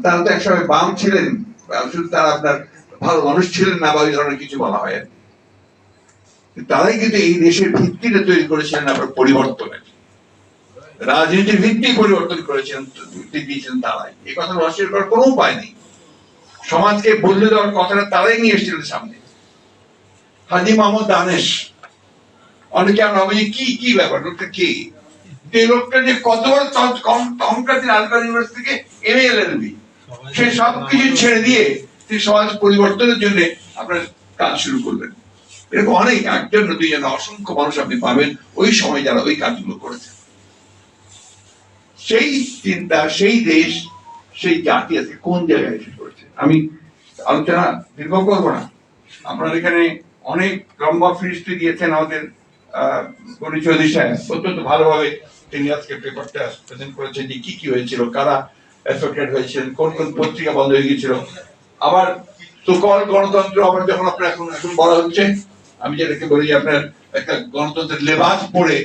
তারা তো একসময় বাম ছিলেন, শুধু তারা আপনার ভালো মানুষ ছিলেন না বা ওই ধরনের কিছু বলা হয়। তারাই কিন্তু এই দেশের ভিত্তিটা তৈরি করেছিলেন আপনার পরিবর্তনের, রাজনীতির ভিত্তি পরিবর্তন করেছিলেন, দিয়েছিলেন তারাই। এই কথা অস্বীকার করার কোনো উপায় নেই। সমাজকে বদলে দেওয়ার কথাটা তারাই নিয়ে এসেছিলেন সামনে। হাজী মোহাম্মদ দানেশ, অনেকে আমরা ভাবি কি কি ব্যাপার, লোকটা কি? এই লোকটা যে কত বড় অহংকার, আলবার ইউনিভার্সিটি থেকে এমএ এলএলবি, সে সবকিছু ছেড়ে দিয়ে তিনি সমাজ পরিবর্তনের জন্য আপনার কাজ শুরু করলেন। এরকম অনেক, একজন দুইজন, অসংখ্য মানুষ আপনি পাবেন ওই সময় যারা ওই কাজগুলো করেছেন। সেই চিন্তা, সেই দেশ, সেই জাতি আজকে কোন জায়গায় এসে পড়েছে। আমি আলোচনা দীর্ঘ করবো না। আপনার এখানে অনেক লম্বা ফিরিস্তি দিয়েছেন আমাদের গণি চৌধুরী সাহেব, অত্যন্ত ভালোভাবে তিনি আজকে পেপারটা প্রেজেন্ট করেছেন যে কি কি হয়েছিল, কারা এফেক্টেড হয়েছিলেন, কোন কোন পত্রিকা বন্ধ হয়ে গিয়েছিল। আবার সুকল গণতন্ত্র আবার যখন আপনার এখন এখন বলা হচ্ছে, আমি যেটাকে বলি আপনার একটা গণতন্ত্রের লেবাস পরে